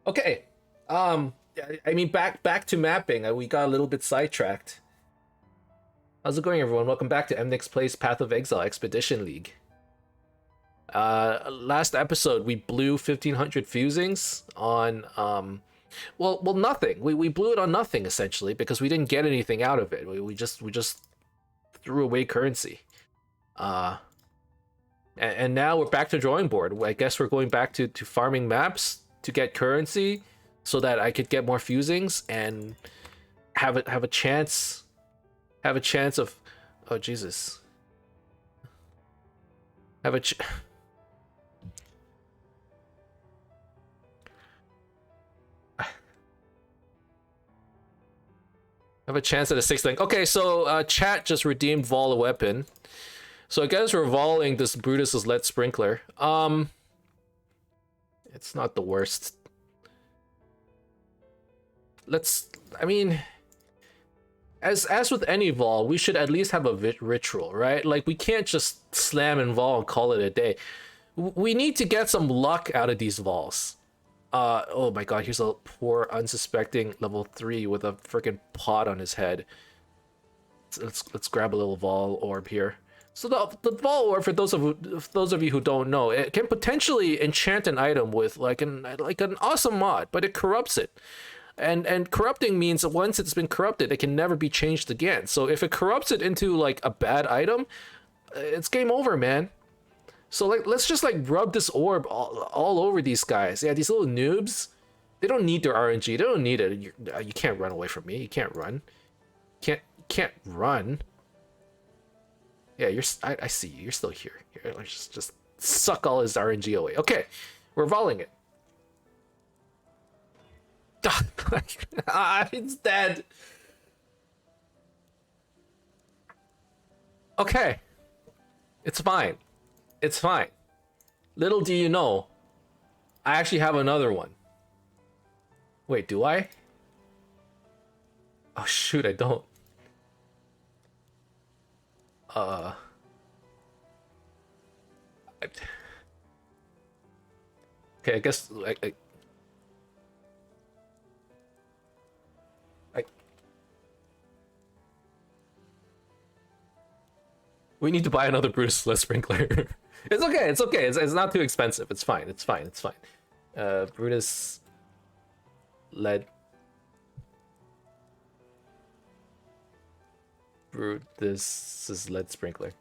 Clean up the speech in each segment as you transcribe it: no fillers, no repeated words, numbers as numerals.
Okay. I mean, back to mapping. We got a little bit sidetracked. How's it going, everyone? Welcome back to Emnix Plays Path of Exile Expedition League. Last episode we blew 1,500 fusings on well nothing. We blew it on nothing essentially because we didn't get anything out of it. We just threw away currency. And now we're back to drawing board. I guess we're going back to farming maps to get currency so that I could get more fusings and have a chance of, oh Jesus, have a chance at a 6th link. Okay, so chat just redeemed Vaal a weapon. So I guess we're Vaaling this Brutus's lead sprinkler. It's not the worst. I mean, as with any Vaal, we should at least have a ritual, right? Like, we can't just slam in Vaal and call it a day. We need to get some luck out of these Vaals. Oh my god, here's a poor unsuspecting level 3 with a freaking pot on his head. Let's grab a little Vaal orb here. So the Vaal orb, for those of you who don't know, it can potentially enchant an item with like an awesome mod, but it corrupts it. And corrupting means that once it's been corrupted, it can never be changed again. So if it corrupts it into like a bad item, it's game over, man. So like, let's just like rub this orb all over these guys. Yeah, these little noobs, they don't need their RNG. They don't need it. You can't run away from me. You can't run. You can't run. Yeah, I see you. You're still here. Here, let's just suck all his RNG away. Okay, we're Vaaling it. It's dead. Okay, it's fine. It's fine. Little do you know, I actually have another one. Wait, do I? Oh shoot, I don't. Okay, I guess we need to buy another Brutus lead sprinkler. It's okay. It's okay. It's not too expensive. It's fine. It's fine. It's fine. Brutus lead. This is lead sprinkler.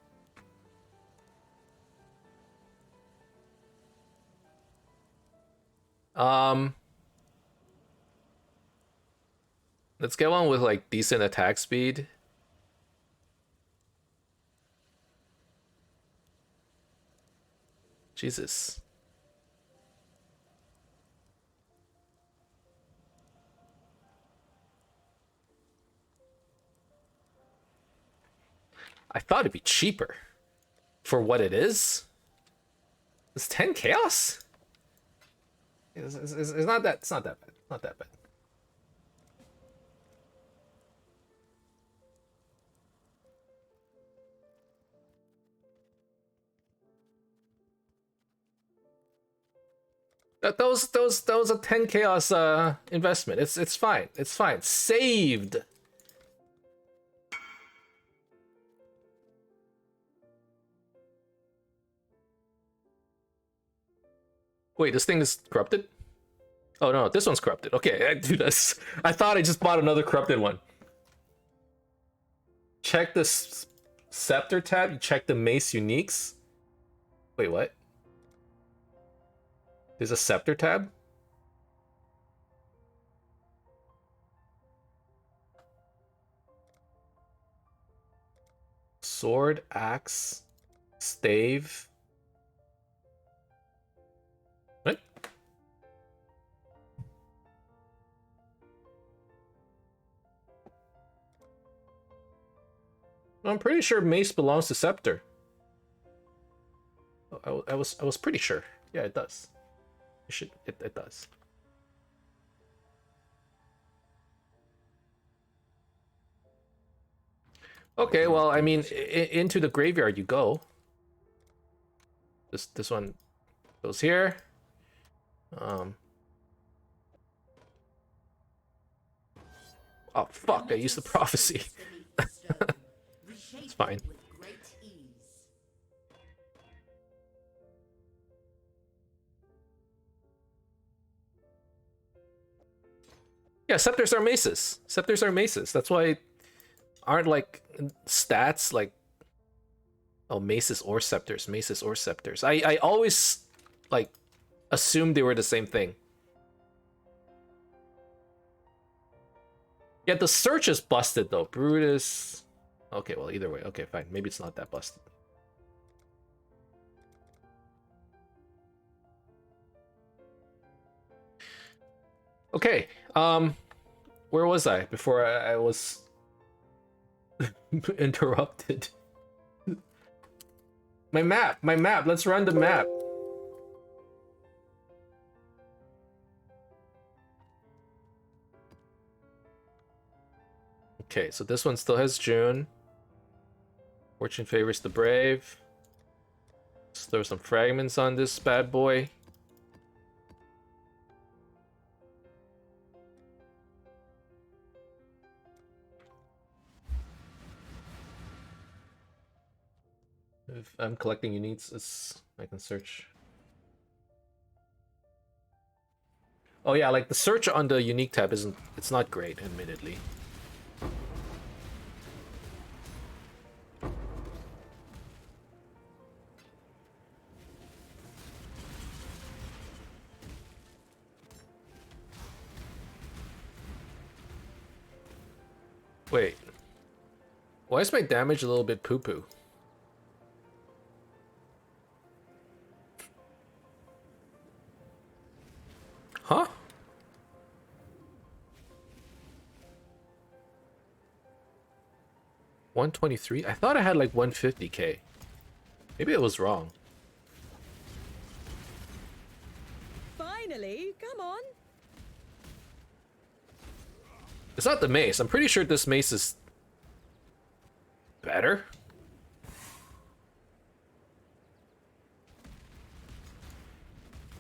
Let's get one with like decent attack speed. Jesus. I thought it'd be cheaper for what it is. It's 10 chaos? It's not that, it's not that bad. Not that bad. That was a 10 chaos investment. It's fine. It's fine. Saved. Wait, this thing is corrupted? Oh no, this one's corrupted. Okay, I do this. I thought I just bought another corrupted one. Check this scepter tab. You check the mace uniques. Wait, what? There's a scepter tab? Sword, axe, stave. What? I'm pretty sure mace belongs to scepter. I was pretty sure. Yeah, it does. It does. Okay, well, I mean, into the graveyard you go. This one goes here. Oh fuck! I used the prophecy. It's fine. Yeah, scepters are maces. Scepters are maces. That's why aren't like stats like oh maces or scepters, maces or scepters. I always like assumed they were the same thing. Yeah, the search is busted though. Brutus. Okay, well either way. Okay, fine. Maybe it's not that busted. Okay. Where was I before I was interrupted? My map. Let's run the map. Okay, so this one still has June. Fortune favors the brave. Let's throw some fragments on this bad boy. If I'm collecting uniques, I can search. Oh yeah, like the search on the unique tab it's not great, admittedly. Wait. Why is my damage a little bit poo-poo? Huh? $123? I thought I had like 150k. Maybe it was wrong. Finally, come on. It's not the mace. I'm pretty sure this mace is better.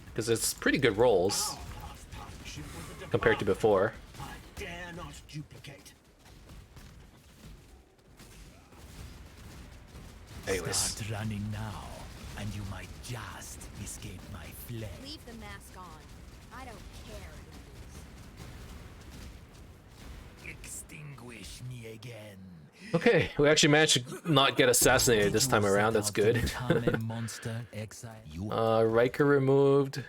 Because it's pretty good rolls compared to before. I dare not duplicate. Anyways. Start running now, and you might just escape my flame. Leave the mask on. I don't care who it is. Extinguish me again. Okay, we actually managed to not get assassinated this time around. That's good. Monster, Exile. Riker removed.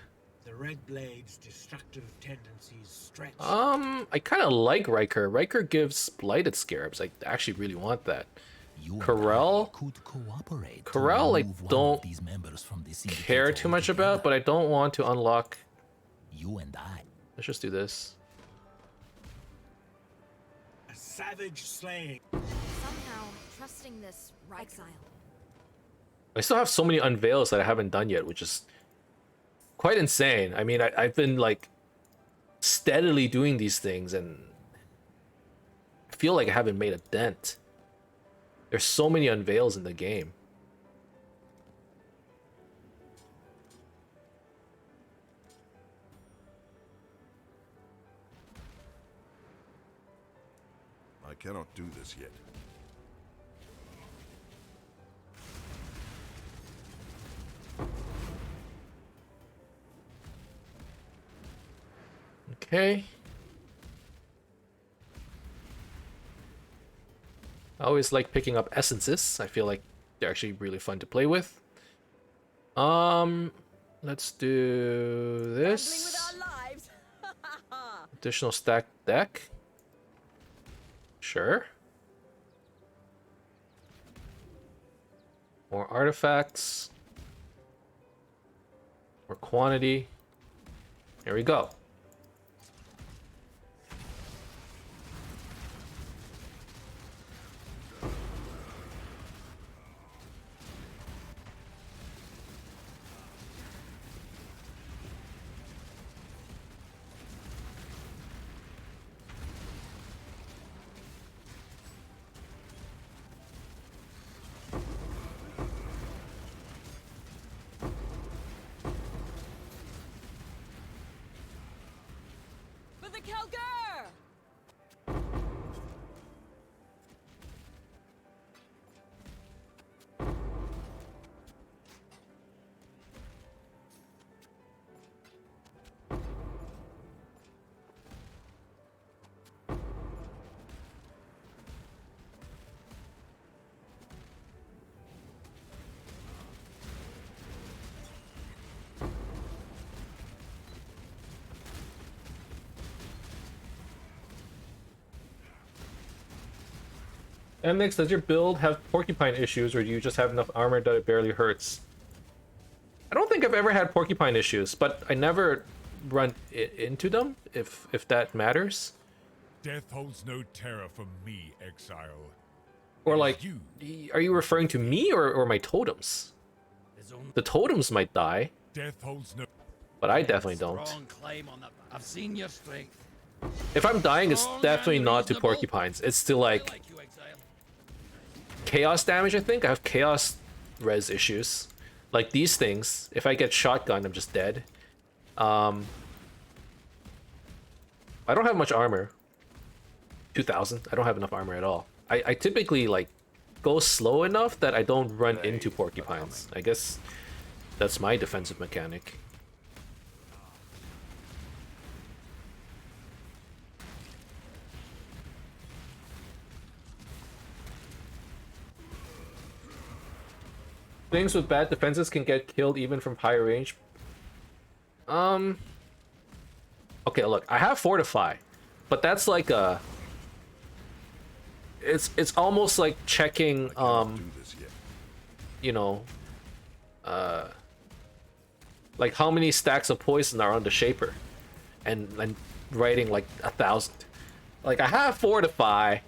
The red blade's destructive tendencies stretch. I kind of like Riker. Riker gives blighted scarabs. I actually really want that. Corel, like don't care too much about, but I don't want to unlock. You and I. Let's just do this. A savage slaying. Somehow, trusting this Exile. I still have so many unveils that I haven't done yet, which is quite insane. I mean, I've been like steadily doing these things and I feel like I haven't made a dent. There's so many unveils in the game. I cannot do this yet. Okay. I always like picking up essences. I feel like they're actually really fun to play with. Let's do this. With our lives. Additional stack deck. Sure. More artifacts. More quantity. Here we go. Emnix, does your build have porcupine issues, or do you just have enough armor that it barely hurts? I don't think I've ever had porcupine issues, but I never run into them, if that matters. Death holds no terror for me, Exile. Or like, You. are you referring to me or my totems? The totems might die, Death holds no. but I definitely don't. Strong claim on that. I've seen your strength. If I'm dying, it's Strong definitely and not to reasonable. porcupines. It's to I like like you, Exile. chaos damage, I think. I have chaos res issues. Like these things, if I get shotgun, I'm just dead. I don't have much armor. 2,000. I don't have enough armor at all. I typically like go slow enough that I don't run into porcupines. I guess that's my defensive mechanic. Things with bad defenses can get killed even from high range. Okay, look, I have Fortify, but that's like a... It's almost like checking, Do this yet. you know, like how many stacks of poison are on the Shaper, and writing like 1,000. Like I have Fortify,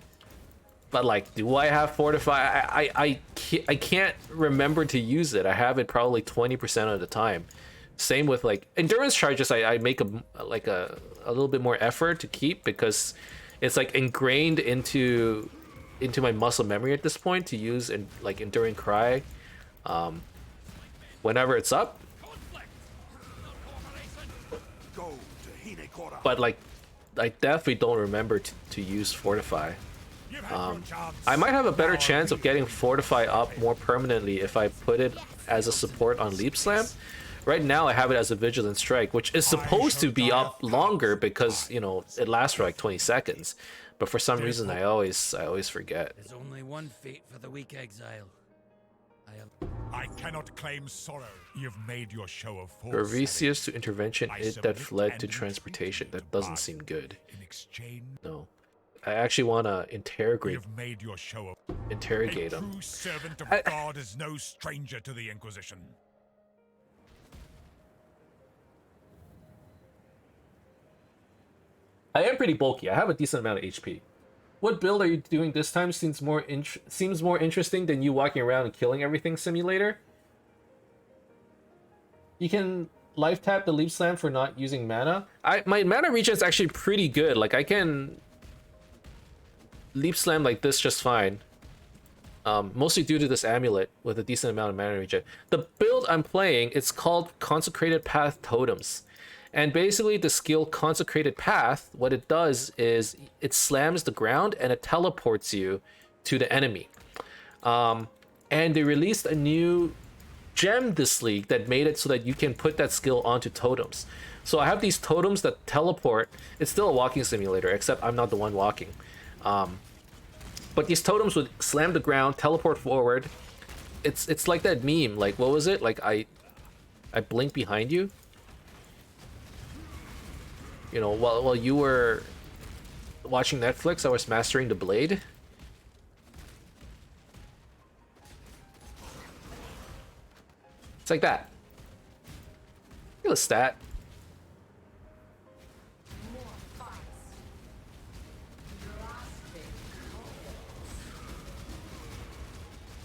but like, do I have Fortify? I can't remember to use it. I have it probably 20% of the time. Same with like endurance charges. I make a little bit more effort to keep because it's like ingrained into my muscle memory at this point to use in like enduring cry whenever it's up. Go to Hinekora. But like I definitely don't remember to use Fortify. You've had your chance. I might have a better Now chance of you getting will Fortify up fail. more permanently if I put it as a support on Leap Slam. Right now I have it as a Vigilant Strike, which is supposed to be up longer because, you know, it lasts for like 20 seconds. But for some reason I always forget. There's only one fate for the weak, Exile. I cannot claim sorrow. You've made your show of force. Garvisius to intervention, I it submit that fled and to entreat transportation. you to That doesn't bargain. seem good. In exchange, No. I actually want to interrogate you've made your show of. interrogate A him. true servant of I- God is no stranger to the Inquisition. I am pretty bulky. I have a decent amount of HP. What build are you doing this time? Seems more interesting than you walking around and killing everything simulator. You can life tap the leap slam for not using mana. My mana regen is actually pretty good. Like I can leap slam like this just fine. Mostly due to this amulet with a decent amount of mana regen. The build I'm playing, it's called Consecrated Path Totems. And basically the skill Consecrated Path, what it does is it slams the ground and it teleports you to the enemy. And they released a new gem this league that made it so that you can put that skill onto totems. So I have these totems that teleport. It's still a walking simulator, except I'm not the one walking. But these totems would slam the ground, teleport forward. It's like that meme. Like, what was it? Like I blink behind you. You know, while you were watching Netflix, I was mastering the blade. It's like that. Look at the stat.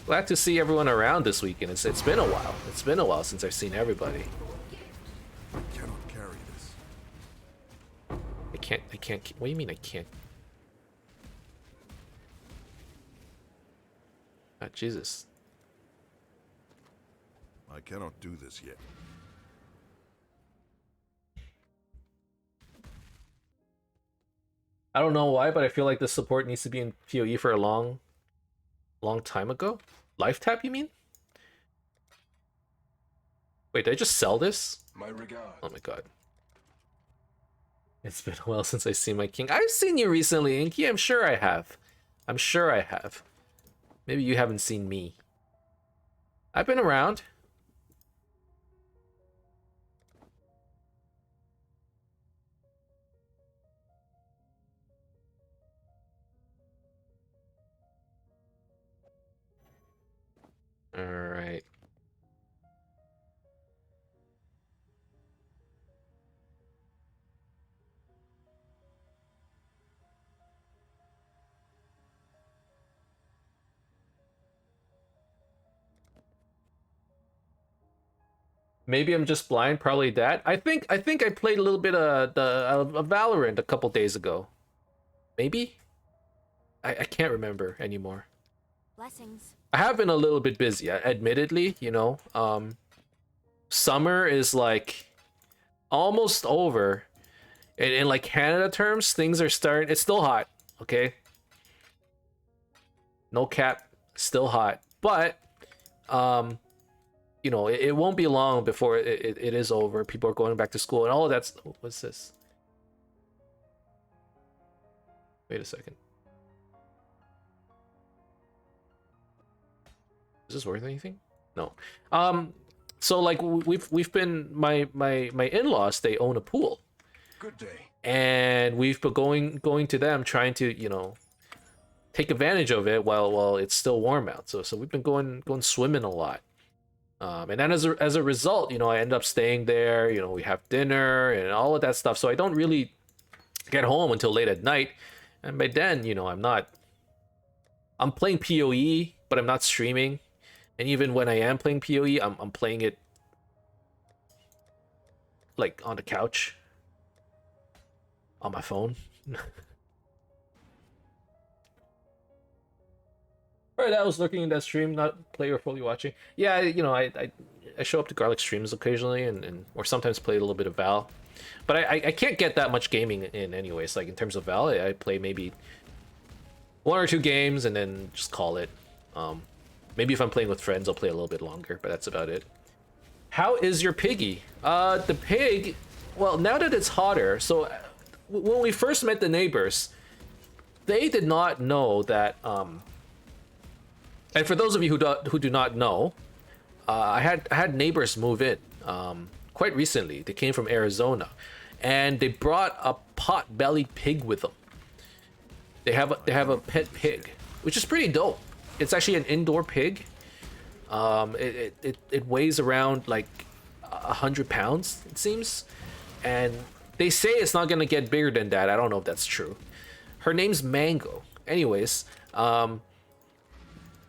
Glad to see everyone around this weekend. It's been a while. It's been a while since I've seen everybody. I cannot carry this. I can't. What do you mean I can't? Ah, Jesus. I cannot do this yet. I don't know why, but I feel like this support needs to be in PoE for a long time ago. Life tap, you mean? Wait, did I just sell this? My regard. Oh my god. It's been a while since I've seen my king. I've seen you recently, Inky. I'm sure I have. I'm sure I have. Maybe you haven't seen me. I've been around. All right. Maybe I'm just blind. Probably that. I think I played a little bit of Valorant a couple days ago. Maybe. I can't remember anymore. Blessings. I have been a little bit busy, admittedly. Summer is like almost over. In like Canada terms, things are starting. It's still hot. Okay. No cap. Still hot. But it won't be long before it is over. People are going back to school and all of that's. What's this? Wait a second. Is this worth anything? No. So like we've been my in-laws, they own a pool. Good day. And we've been going to them trying to, take advantage of it while it's still warm out. So we've been going swimming a lot. And then as a result, I end up staying there, we have dinner and all of that stuff. So I don't really get home until late at night. And by then, I'm playing PoE, but I'm not streaming. And even when I am playing PoE, I'm playing it like on the couch on my phone. Right, I was looking at that stream, not play or fully watching. Yeah, I show up to Garlic streams occasionally and or sometimes play a little bit of Val. But I can't get that much gaming in anyways. Like in terms of Val, I play maybe 1 or 2 games and then just call it. Maybe if I'm playing with friends, I'll play a little bit longer, but that's about it. How is your piggy? The pig, well, now that it's hotter, so when we first met the neighbors, they did not know that, and for those of you who do not know, I had neighbors move in quite recently. They came from Arizona, and they brought a pot-bellied pig with them. They have a pet pig, which is pretty dope. It's actually an indoor pig. It weighs around like 100 pounds, it seems, and they say it's not gonna get bigger than that. I don't know if that's true. Her name's Mango. Anyways,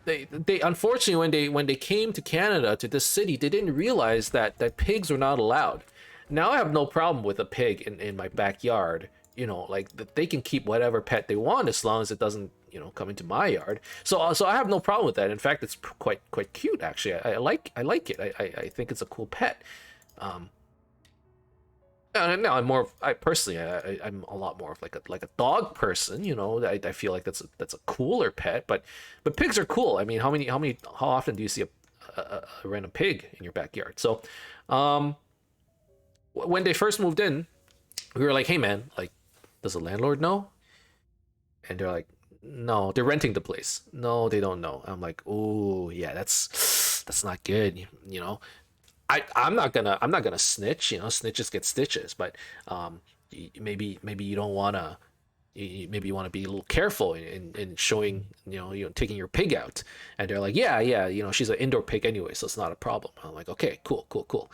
they unfortunately when they came to Canada, to this city, they didn't realize that pigs were not allowed. Now I have no problem with a pig in my backyard. Like they can keep whatever pet they want as long as it doesn't come into my yard. So I have no problem with that. In fact, it's quite cute actually. I like it. I think it's a cool pet. Now I'm more I'm a lot more of like a dog person. I feel like that's a cooler pet. But pigs are cool. I mean, how often do you see a random pig in your backyard? So when they first moved in, we were like, hey man, like, does the landlord know? And they're like, no, they're renting the place. No, they don't know. I'm like, oh yeah, that's not good. I'm not gonna snitch. Snitches get stitches. But maybe you don't wanna. Maybe you want to be a little careful in showing, taking your pig out. And they're like, yeah, she's an indoor pig anyway, so it's not a problem. I'm like, okay, cool.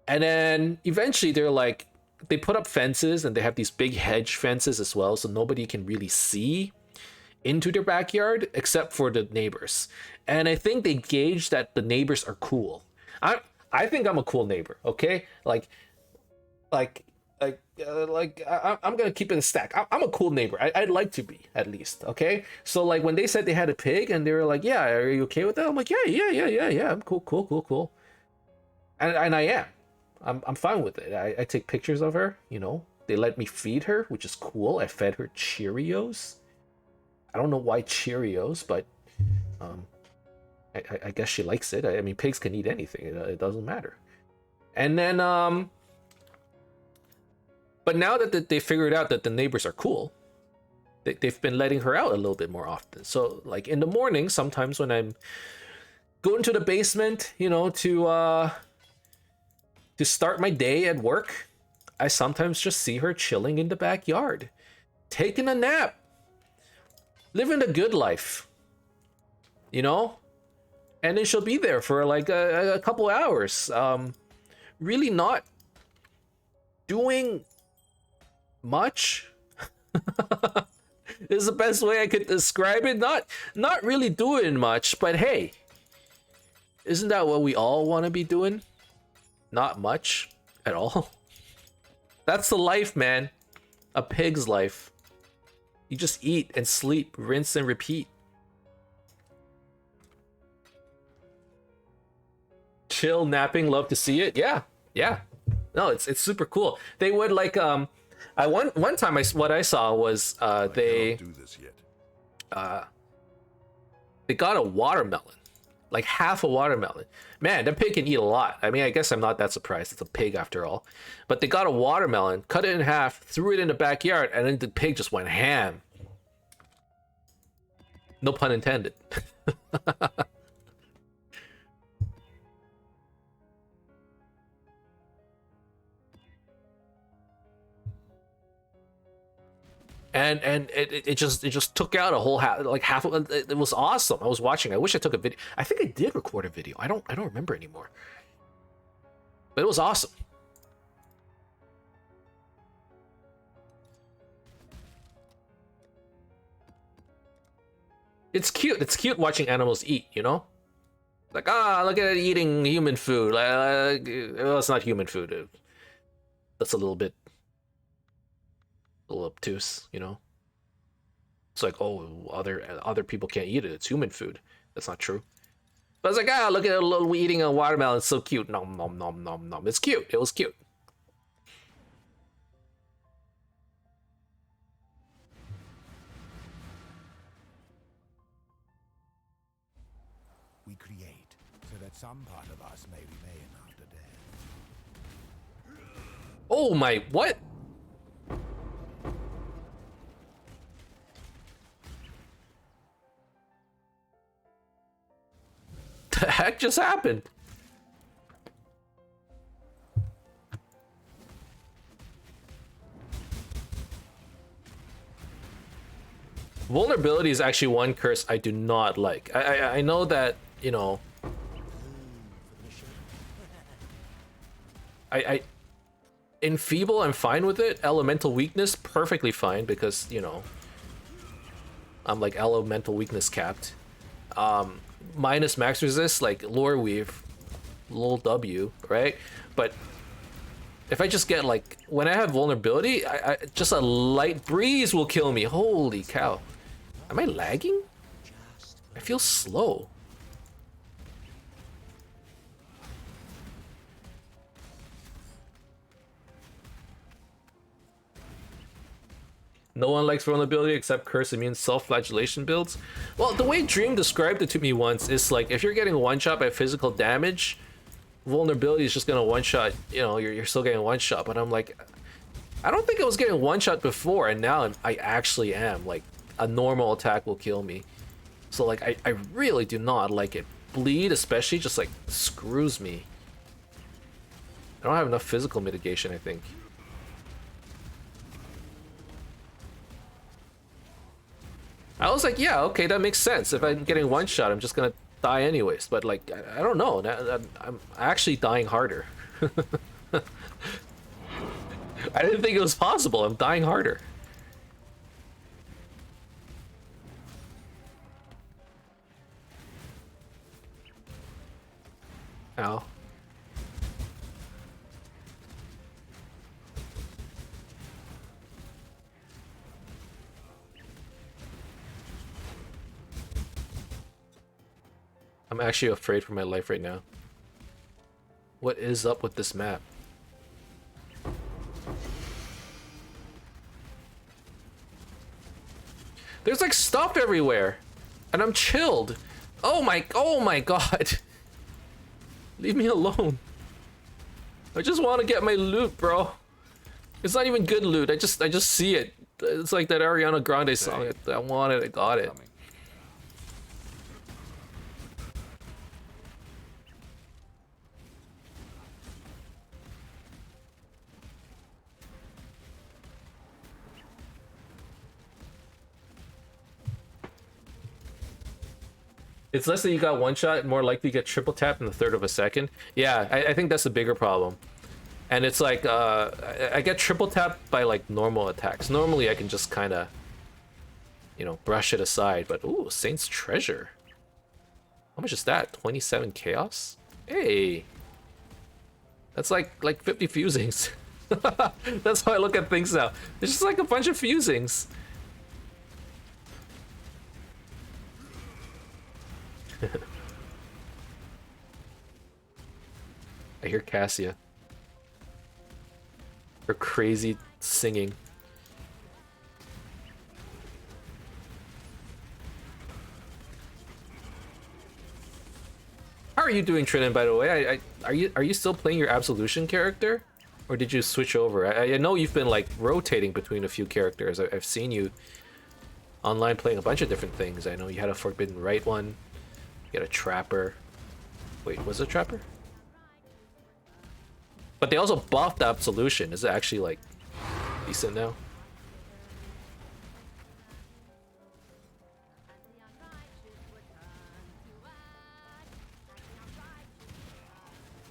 And then eventually they're like, they put up fences and they have these big hedge fences as well, so nobody can really see into their backyard except for the neighbors. And I think they gauge that the neighbors are cool. I think I'm a cool neighbor, okay? I'm gonna keep it a stack. I'm a cool neighbor. I'd like to be, at least, okay? So like when they said they had a pig and they were like, yeah, are you okay with that? I'm like, yeah, I'm cool. And I am. I'm fine with it. I take pictures of her, They let me feed her, which is cool. I fed her Cheerios. I don't know why Cheerios, but I guess she likes it. I mean, pigs can eat anything. It doesn't matter. And then, but now that they figured out that the neighbors are cool, they've been letting her out a little bit more often. So, like in the morning, sometimes when I'm going to the basement, to start my day at work, I sometimes just see her chilling in the backyard, taking a nap, living a good life, and then she'll be there for like a couple hours. Really not doing much. Is the best way I could describe it. Not really doing much, but hey, isn't that what we all want to be doing? Not much at all. That's the life, man. A pig's life. You just eat and sleep, rinse and repeat. Chill, napping, love to see it. Yeah. No, it's super cool. They would like one time what I saw was they Do this yet. they got a watermelon, like half a watermelon. Man, that pig can eat a lot. I mean, I guess I'm not that surprised. It's a pig after all. But they got a watermelon, cut it in half, threw it in the backyard, and then the pig just went ham. No pun intended. And it just took out a whole half of it. It was awesome. I was watching. I wish I took a video. I think I did record a video. I don't remember anymore. But it was awesome. It's cute. It's cute watching animals eat, you know? Like, look at it eating human food. Well, it's not human food. That's a little obtuse, you know? It's like, oh, other people can't eat it. It's human food. That's not true. But it's like, look at it eating a watermelon. It's so cute. Nom, nom, nom, nom, nom. It's cute. It was cute. We create so that some part of us may remain after death. Oh my, what? The heck just happened? Vulnerability is actually one curse I do not like. I know that, you know, I Enfeeble, I'm fine with it. Elemental weakness, perfectly fine, because, you know, I'm like elemental weakness capped. Minus max resist, like lore weave, lol W, right? But if I just get like, when I have vulnerability, I just a light breeze will kill me. Holy cow. Am I lagging? I feel slow. No one likes vulnerability except curse immune self-flagellation builds. Well, the way Dream described it to me once is like, if you're getting one-shot by physical damage, vulnerability is just gonna one-shot, you know, you're still getting one-shot. But I'm like, I don't think I was getting one-shot before, and now I actually am. Like, a normal attack will kill me. So like, I really do not like it. Bleed especially just like screws me. I don't have enough physical mitigation, I think. I was like, yeah, okay, that makes sense. If I'm getting one shot, I'm just gonna die anyways. But like, I don't know. I'm actually dying harder. I didn't think it was possible. I'm dying harder. Ow. I'm actually afraid for my life right now. What is up with this map? There's like stuff everywhere, and I'm chilled. Oh my god. Leave me alone. I just want to get my loot, bro. It's not even good loot. I just see it. It's like that Ariana Grande song. I want it. I got it. It's less that you got one shot, more likely you get triple tap in the third of a second. Yeah, I think that's the bigger problem. And it's like, I get triple tap by like normal attacks. Normally I can just kind of, you know, brush it aside. But ooh, Saint's Treasure. How much is that? 27 chaos? Hey, that's like 50 fusings. That's how I look at things now. It's just like a bunch of fusings. I hear Cassia. Her crazy singing. How are you doing, Trinan, by the way? Are you still playing your Absolution character? Or did you switch over? I know you've been like rotating between a few characters. I've seen you online playing a bunch of different things. I know you had a Forbidden Right one. You had a Trapper. Wait, was it a Trapper? But they also buffed Absolution. Is it actually like decent now?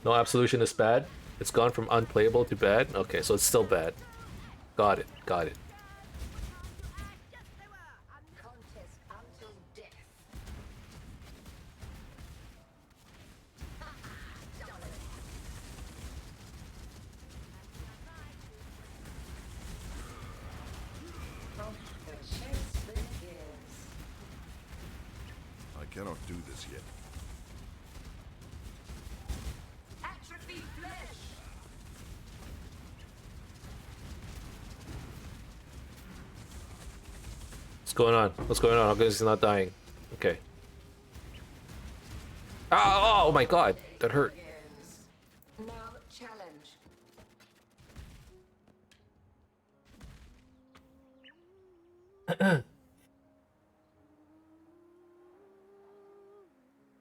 No, Absolution is bad. It's gone from unplayable to bad. Okay, so it's still bad. Got it. Got it. I cannot do this yet. What's going on? What's going on? How come he's not dying? Okay. Oh my god, that hurt. No challenge.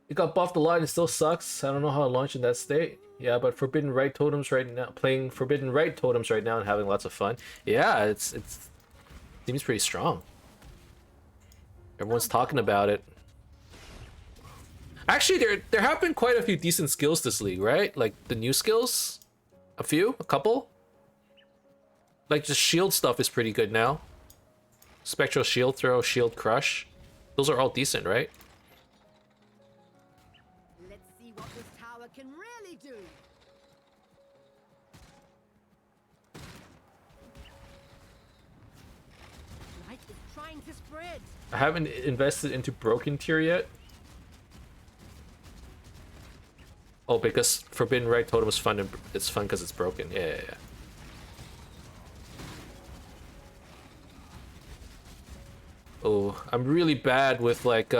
It got buffed a lot and it still sucks. I don't know how to launch in that state. Yeah, but Forbidden Right totems right now, playing Forbidden Right totems right now and having lots of fun. Yeah, it's seems pretty strong. Everyone's talking about it. Actually, there have been quite a few decent skills this league, right? Like the new skills, a couple. Like the shield stuff is pretty good now. Spectral shield throw, shield crush. Those are all decent, right? Let's see what this tower can really do. Light is trying to spread. I haven't invested into Broken Tier yet. Oh, because Forbidden Right totem is fun, and it's fun because it's broken. Yeah. Oh, I'm really bad with like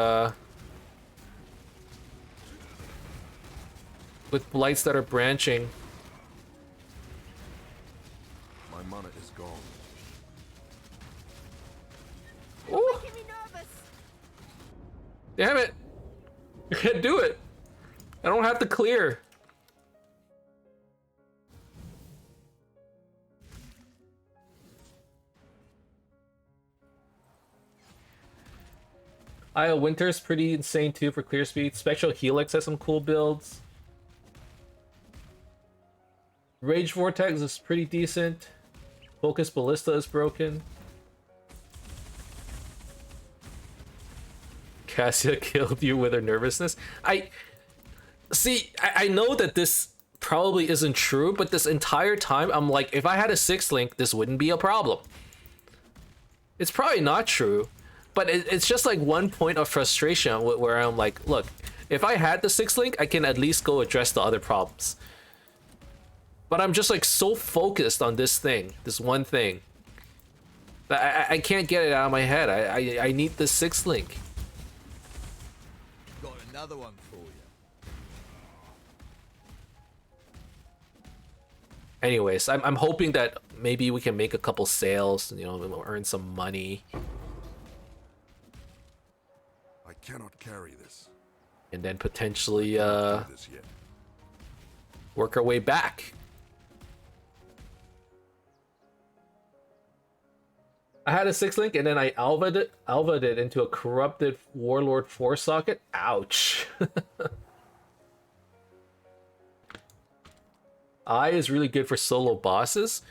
with blights that are branching. My mana is gone. Oh, Making me nervous. damn it! You can't do it. I don't have to clear. Io Winter's pretty insane too for clear speed. Spectral Helix has some cool builds. Rage Vortex is pretty decent. Focus Ballista is broken. Cassia killed you with her nervousness. I know that this probably isn't true, but this entire time I'm like, if I had a 6th link, this wouldn't be a problem. It's probably not true, but it's just like one point of frustration where I'm like, look, if I had the 6th link, I can at least go address the other problems. But I'm just like so focused on this thing, this one thing, that I can't get it out of my head. I need the 6th link. Got another one for you. Anyways, I'm hoping that maybe we can make a couple sales, you know, earn some money. I cannot carry this. And then potentially Do this yet. work our way back. I had a 6-link and then I alvaed it into a corrupted Warlord 4 socket. Ouch. I is really good for solo bosses.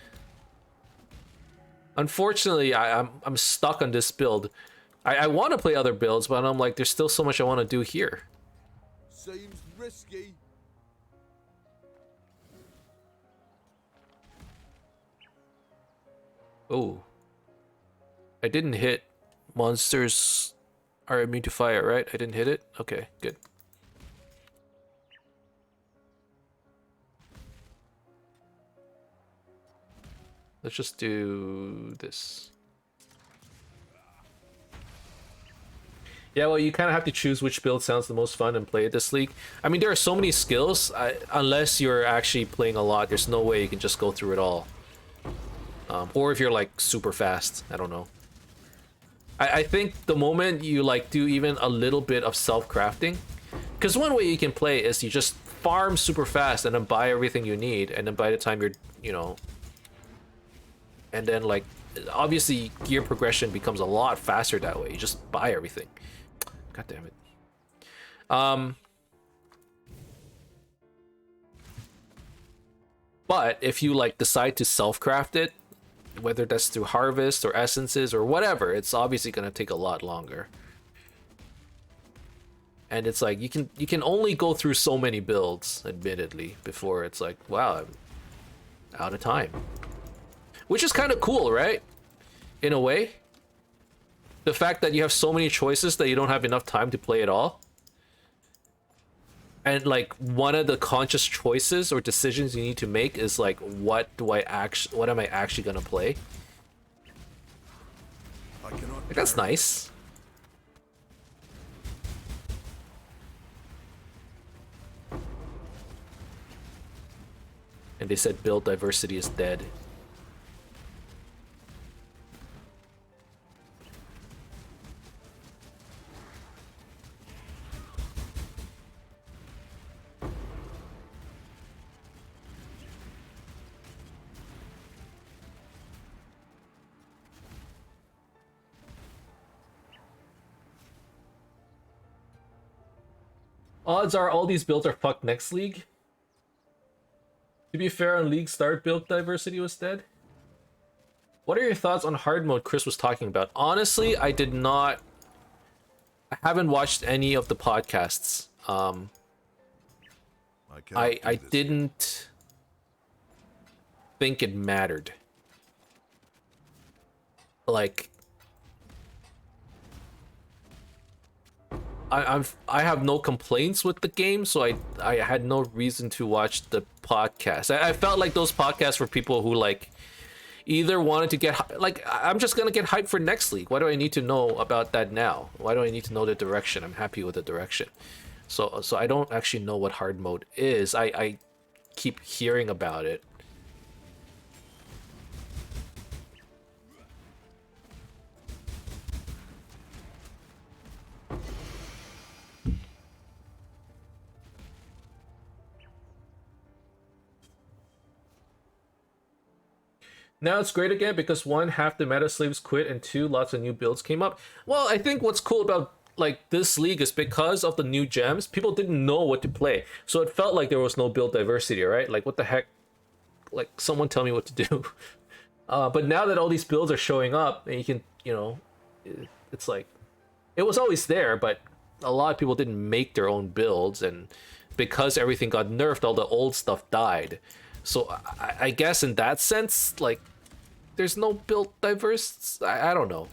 Unfortunately, I'm stuck on this build. I want to play other builds, but I'm like, there's still so much I want to do here. Seems risky. Oh. I didn't hit monsters are immune to fire, right? I didn't hit it? Okay, good. Let's just do this. Yeah, well, you kind of have to choose which build sounds the most fun and play it this league. I mean, there are so many skills. Unless you're actually playing a lot, there's no way you can just go through it all. Or if you're like super fast, I don't know. I think the moment you like do even a little bit of self-crafting, because one way you can play is you just farm super fast and then buy everything you need, and then by the time you're, you know, and then like obviously gear progression becomes a lot faster that way. You just buy everything. God damn it. But if you like decide to self-craft it, whether that's through harvest or essences or whatever, it's obviously going to take a lot longer. And it's like you can only go through so many builds, admittedly, before it's like, wow, I'm out of time. Which is kind of cool, right? In a way. The fact that you have so many choices that you don't have enough time to play it all. And like one of the conscious choices or decisions you need to make is like, what am I actually gonna play? Like, that's nice. And they said build diversity is dead. Odds are all these builds are fucked next league. To be fair, on league start build diversity was dead. What are your thoughts on hard mode Chris was talking about? Honestly, I haven't watched any of the podcasts. I didn't think it mattered. Like, I have no complaints with the game, so I had no reason to watch the podcast. I felt like those podcasts were people who like either wanted to get like, I'm just gonna get hyped for next league. Why do I need to know about that now? Why do I need to know the direction? I'm happy with the direction. So I don't actually know what hard mode is. I keep hearing about it. Now it's great again because one, half the meta slaves quit, and two, lots of new builds came up. Well, I think what's cool about like this league is because of the new gems, people didn't know what to play. So it felt like there was no build diversity, right? Like, what the heck? Like, someone tell me what to do. But now that all these builds are showing up, and you can, you know, it's like, it was always there, but a lot of people didn't make their own builds, and because everything got nerfed, all the old stuff died. So I guess in that sense, like, there's no build diverse. I don't know.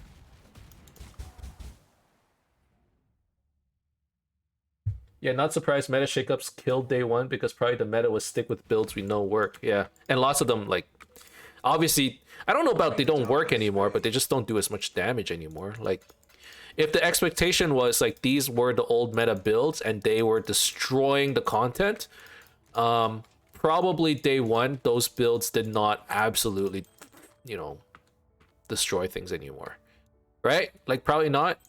Yeah, not surprised meta shakeups killed day one because probably the meta was stick with builds we know work. Yeah, and lots of them, like, obviously, I don't know about they don't work anymore, but they just don't do as much damage anymore. Like, if the expectation was like these were the old meta builds and they were destroying the content, probably day one those builds did not absolutely, you know, destroy things anymore, right? Like, probably not.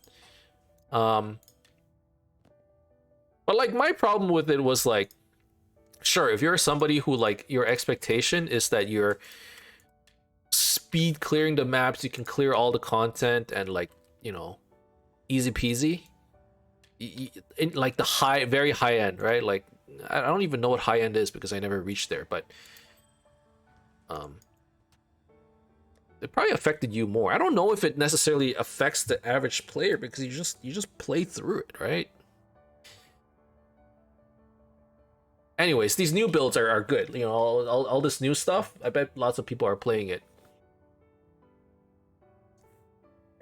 But like, my problem with it was like, sure, if you're somebody who like your expectation is that you're speed clearing the maps, you can clear all the content and like, you know, easy peasy. In like the high, very high end, right? Like I don't even know what high end is because I never reached there, but it probably affected you more. I don't know if it necessarily affects the average player because you just play through it, right? Anyways, these new builds are good. You know, all this new stuff, I bet lots of people are playing it.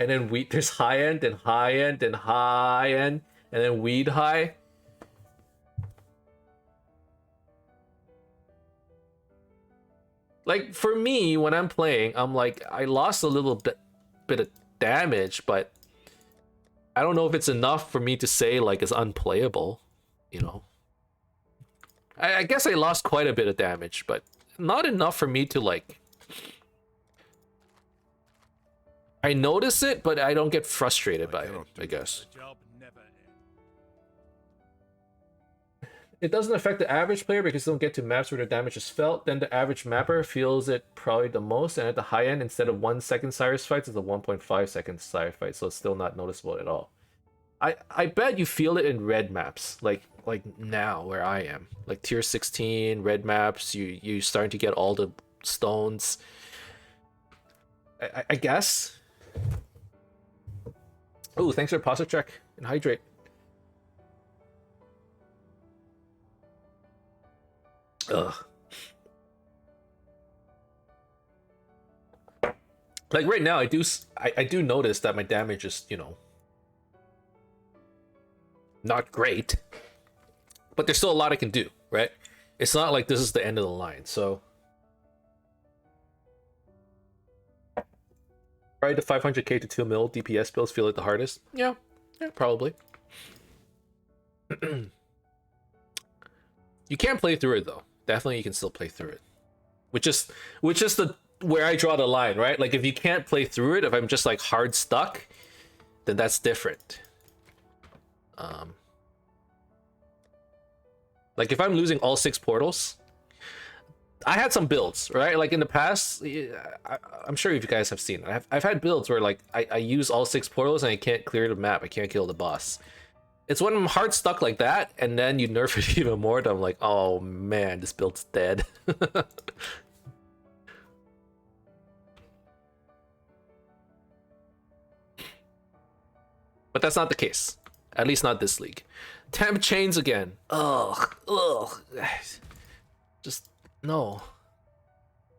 And then there's high end and high end and high end, and then weed high. Like for me, when I'm playing, I'm like, I lost a little bit of damage, but I don't know if it's enough for me to say like it's unplayable, you know. I guess I lost quite a bit of damage, but not enough for me to like... I notice it, but I don't get frustrated by it, I guess. It doesn't affect the average player because they don't get to maps where the damage is felt. Then the average mapper feels it probably the most, and at the high end, instead of 1 second Cyrus fights, it's a 1.5 second Cyrus fight, so it's still not noticeable at all. I bet you feel it in red maps, like now where I am, like tier 16 red maps. You starting to get all the stones. I guess. Oh, thanks for posture check and hydrate. Ugh. Like right now, I do notice that my damage is, you know, not great, but there's still a lot I can do, right? It's not like this is the end of the line, so right, the 500k to 2 mil DPS builds feel like the hardest. Yeah, probably. You can't play through it though. Definitely, you can still play through it. Which is the where I draw the line, right? Like if you can't play through it, if I'm just like hard stuck, then that's different. Like if I'm losing all 6 portals, I had some builds, right? Like in the past, I'm sure you guys have seen it. I've had builds where like I use all 6 portals and I can't clear the map. I can't kill the boss. It's when I'm hard stuck like that, and then you nerf it even more, that I'm like, oh man, this build's dead. But that's not the case. At least not this league. Temp chains again. Ugh. Just, no.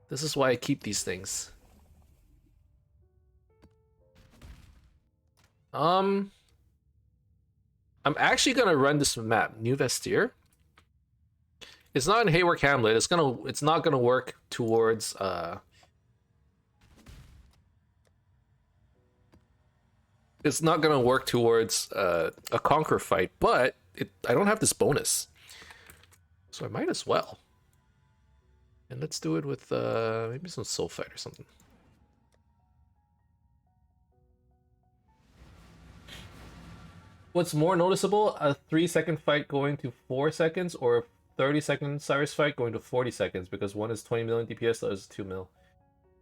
This is why I keep these things. I'm actually gonna run this map, New Vestir. It's not in Haywork Hamlet. It's not gonna work towards it's not gonna work towards a conquer fight, but I don't have this bonus, so I might as well. And let's do it with maybe some soul fight or something. What's more noticeable, a 3-second fight going to 4 seconds, or a 30-second Cyrus fight going to 40 seconds, because one is 20 million DPS, the other is 2 mil.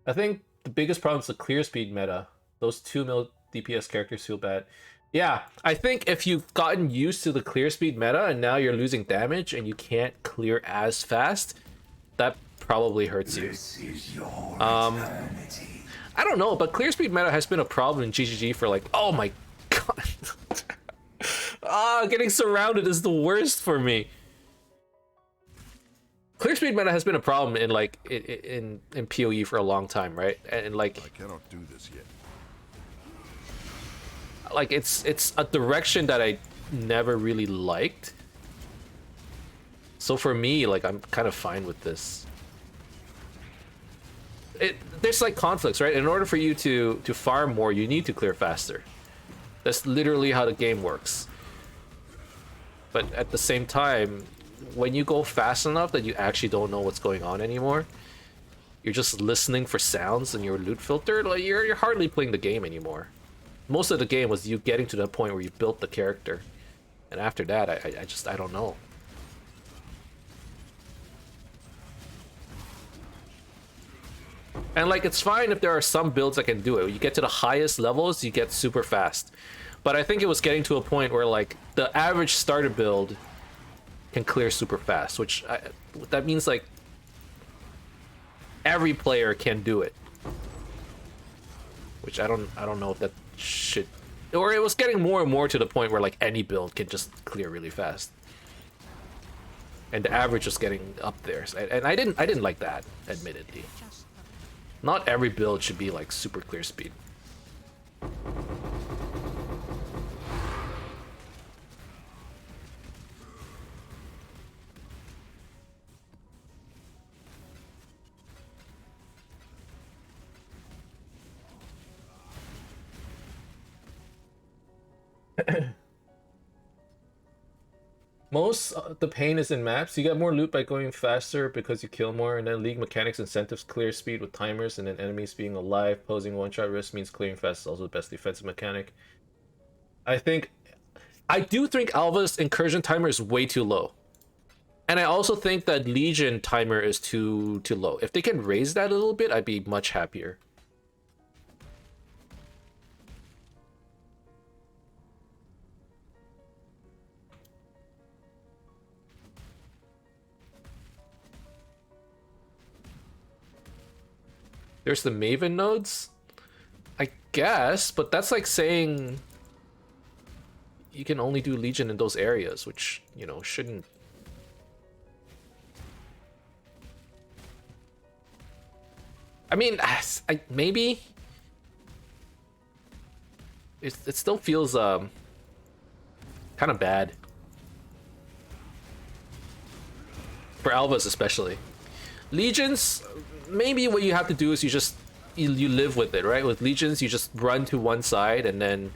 I think the biggest problem is the clear speed meta. Those 2 mil DPS characters feel bad. Yeah, I think if you've gotten used to the clear speed meta and now you're losing damage and you can't clear as fast, that probably hurts you. I don't know, but clear speed meta has been a problem in GGG for like, oh my god. Getting surrounded is the worst for me. Clear speed meta has been a problem in like in PoE for a long time, right? And like I cannot do this yet. Like it's a direction that I never really liked. So for me, like I'm kind of fine with this. There's like conflicts, right? In order for you to farm more, you need to clear faster. That's literally how the game works. But at the same time, when you go fast enough that you actually don't know what's going on anymore, you're just listening for sounds in your loot filter, like you're hardly playing the game anymore. Most of the game was you getting to the point where you built the character, and after that, I don't know. And like, it's fine if there are some builds that can do it. You get to the highest levels, you get super fast. But I think it was getting to a point where like the average starter build can clear super fast, which that means like every player can do it. Which I don't know if that should, or it was getting more and more to the point where like any build can just clear really fast. And the average was getting up there. And I didn't like that, admittedly. Not every build should be like super clear speed. Most the pain is in maps. You get more loot by going faster because you kill more, and then league mechanics incentives clear speed with timers, and then enemies being alive posing one-shot risk means clearing fast is also the best defensive mechanic. I do think Alva's incursion timer is way too low. And I also think that Legion timer is too low. If they can raise that a little bit, I'd be much happier. There's the Maven nodes? I guess, but that's like saying you can only do Legion in those areas, which, you know, shouldn't... I mean, maybe... It still feels kind of bad. For Alvas especially. Legions... Maybe what you have to do is you live with it, right? With Legions, you just run to one side and then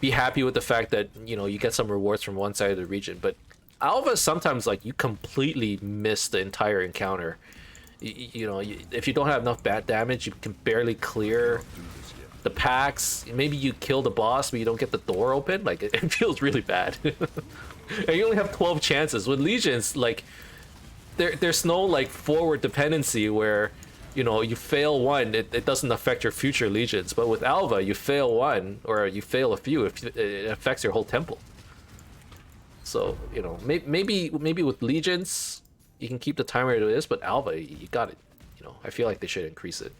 be happy with the fact that, you know, you get some rewards from one side of the region. But Alva, sometimes like you completely miss the entire encounter. You know, if you don't have enough bad damage, you can barely clear the packs. Maybe you kill the boss, but you don't get the door open. Like it feels really bad. And you only have 12 chances. With Legions, like there's no like forward dependency where, you know, you fail one, it doesn't affect your future Legions. But with Alva, you fail one or you fail a few, it affects your whole temple. So, you know, maybe with Legions you can keep the timer as it is, but Alva, you got it. You know, I feel like they should increase it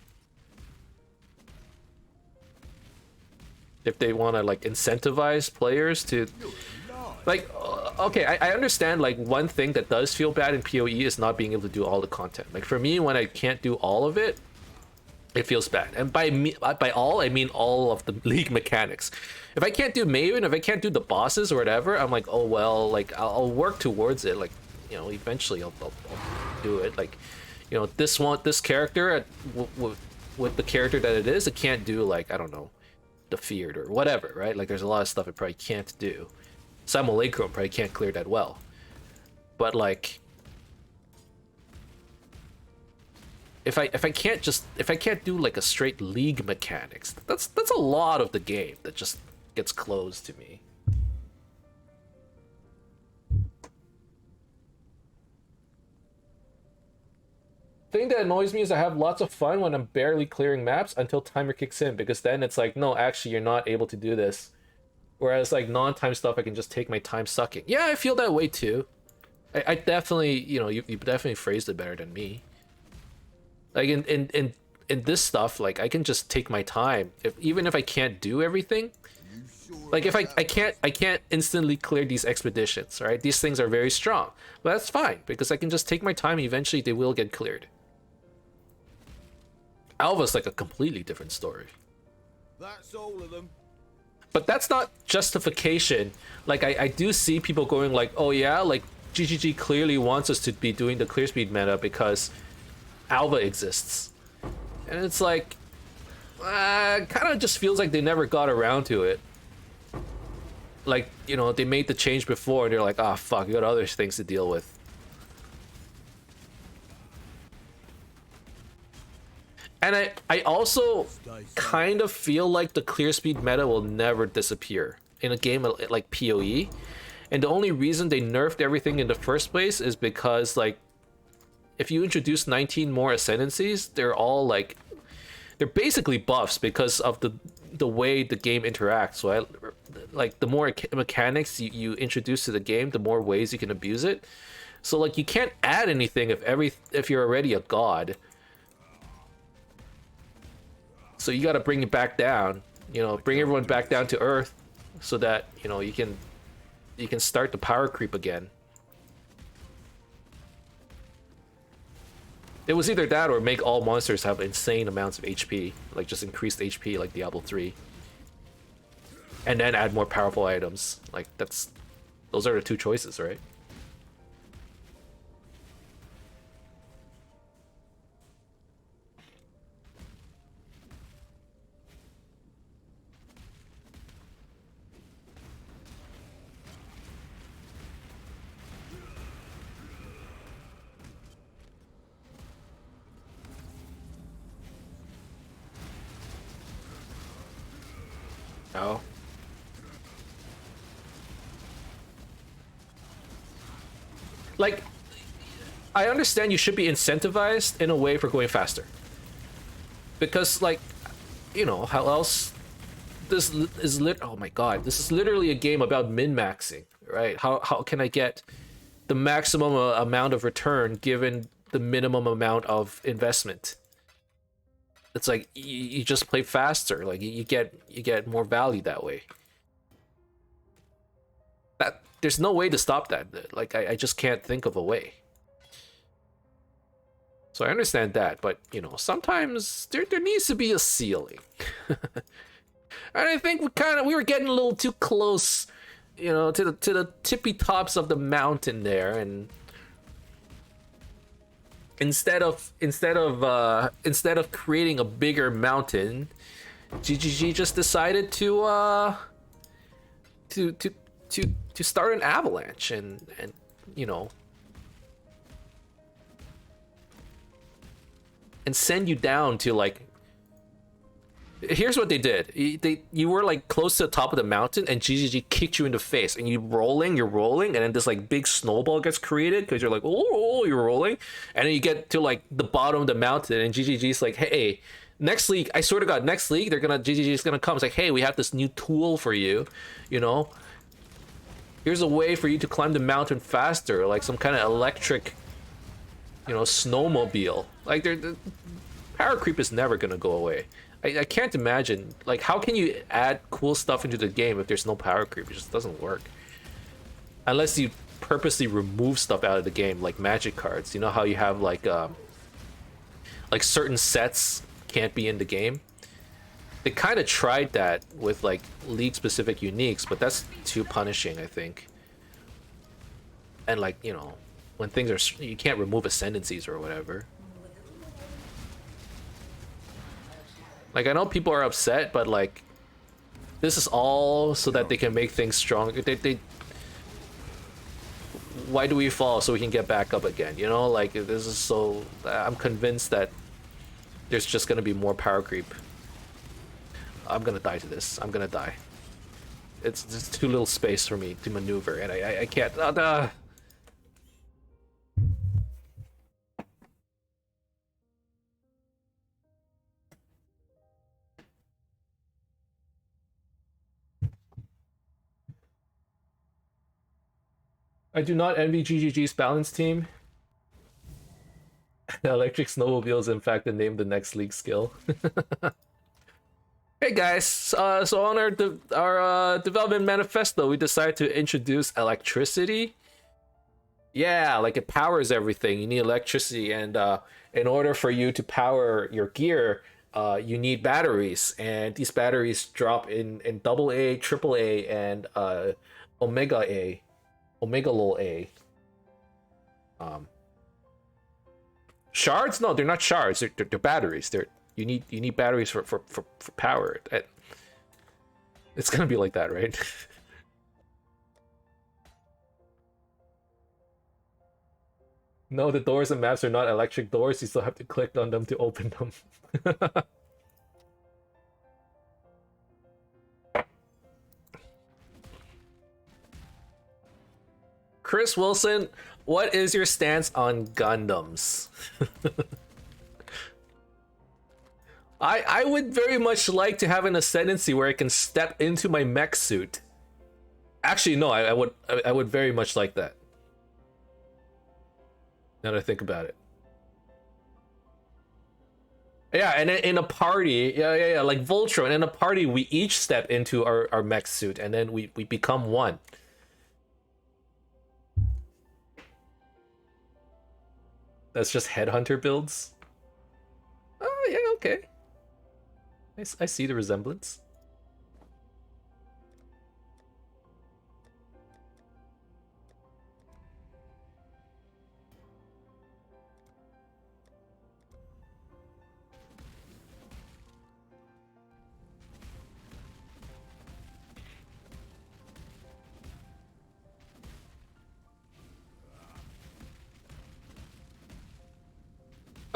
if they want to like incentivize players to like, okay, I understand, like, one thing that does feel bad in PoE is not being able to do all the content. Like, for me, when I can't do all of it, it feels bad. And by all, I mean all of the league mechanics. If I can't do Maven, if I can't do the bosses or whatever, I'm like, oh, well, like, I'll work towards it. Like, you know, eventually I'll do it. Like, you know, this character, with the character that it is, it can't do, like, I don't know, the Feared or whatever, right? Like, there's a lot of stuff it probably can't do. Simulacrum probably can't clear that well, but like if I can't do like a straight league mechanics, that's a lot of the game that just gets closed to me. Thing that annoys me is I have lots of fun when I'm barely clearing maps until timer kicks in, because then it's like, no, actually you're not able to do this. Whereas like non-time stuff, I can just take my time sucking. Yeah, I feel that way too. I definitely, you know, you definitely phrased it better than me. Like in this stuff, like I can just take my time. Even if I can't do everything, like if I can't instantly clear these expeditions, right? These things are very strong, but that's fine because I can just take my time. And eventually, they will get cleared. Alva's like a completely different story. That's all of them. But that's not justification. Like, I do see people going like, oh yeah, like GGG clearly wants us to be doing the clear speed meta because Alva exists. And it's like, kind of just feels like they never got around to it. Like, you know, they made the change before and they're like, ah, fuck, we got other things to deal with. And I also kind of feel like the clear speed meta will never disappear in a game like PoE. And the only reason they nerfed everything in the first place is because, like, if you introduce 19 more ascendancies, they're all like, they're basically buffs because of the way the game interacts. So like the more mechanics you introduce to the game, the more ways you can abuse it. So like you can't add anything if you're already a god. So you got to bring it back down, you know, bring everyone back down to earth so that, you know, you can start the power creep again. It was either that or make all monsters have insane amounts of HP, like just increased HP like Diablo 3. And then add more powerful items. Like those are the two choices, right? No. Like, I understand you should be incentivized in a way for going faster. Because, like, you know, how else? This is oh my god, this is literally a game about min-maxing, right? How can I get the maximum amount of return given the minimum amount of investment? It's like you just play faster, like you get more value that way. There's no way to stop that. Like I just can't think of a way. So I understand that, but you know, sometimes there needs to be a ceiling. And I think we were getting a little too close, you know, to the tippy tops of the mountain there, and instead of creating a bigger mountain, GGG just decided to start an avalanche and you know, and send you down to like, here's what they did. You were like close to the top of the mountain and GGG kicked you in the face and you're rolling, and then this like big snowball gets created because you're like, oh, you're rolling, and then you get to like the bottom of the mountain and GGG's like, hey, next league, I swear to God, next league GGG's gonna come. It's like, hey, we have this new tool for you, you know, here's a way for you to climb the mountain faster, like some kind of electric, you know, snowmobile. Like the power creep is never gonna go away. I can't imagine, like, how can you add cool stuff into the game if there's no power creep? It just doesn't work. Unless you purposely remove stuff out of the game, like magic cards. You know how you have like certain sets can't be in the game? They kind of tried that with like league-specific uniques, but that's too punishing, I think. And like, you know, when things are, you can't remove ascendancies or whatever. Like, I know people are upset, but like, this is all so that they can make things stronger. Why do we fall? So we can get back up again, you know? Like, this is so, I'm convinced that there's just gonna be more power creep. I'm gonna die to this. I'm gonna die. It's just too little space for me to maneuver, and I can't. I do not envy GGG's balance team. Electric snowmobile is in fact the name of the next league skill. Hey guys, so on our development manifesto, we decided to introduce electricity. Yeah, like it powers everything. You need electricity, and in order for you to power your gear, you need batteries, and these batteries drop in AA, AAA, and Omega A. Omega lol A. Shards? No, they're not shards. They're batteries. You need batteries for power. It's gonna be like that, right? No, the doors and maps are not electric doors. You still have to click on them to open them. Chris Wilson, What is your stance on Gundams? I would very much like to have an ascendancy where I can step into my mech suit. Actually, no, I would very much like that. Now that I think about it. Yeah, and in a party, yeah, like Voltron, in a party, we each step into our mech suit, and then we become one. That's just headhunter builds. Oh yeah, okay. I see the resemblance.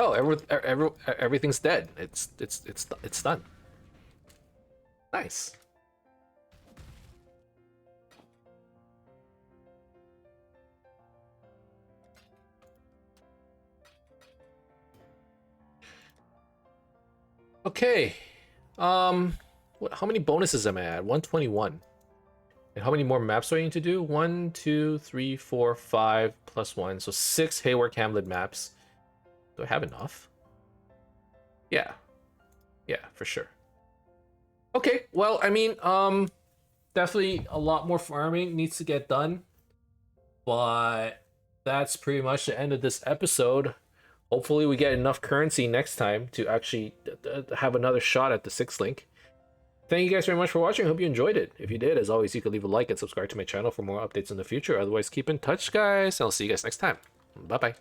Oh, everything's dead. It's done. Nice. Okay. How many bonuses am I at? 121. And how many more maps do I need to do? 1, 2, 3, 4, 5 plus 1. So 6 Hayward Hamlet maps. Do I have enough? Yeah. Yeah, for sure. Okay, well, I mean, definitely a lot more farming needs to get done. But that's pretty much the end of this episode. Hopefully we get enough currency next time to actually have another shot at the 6th link. Thank you guys very much for watching. Hope you enjoyed it. If you did, as always, you could leave a like and subscribe to my channel for more updates in the future. Otherwise, keep in touch, guys. I'll see you guys next time. Bye-bye.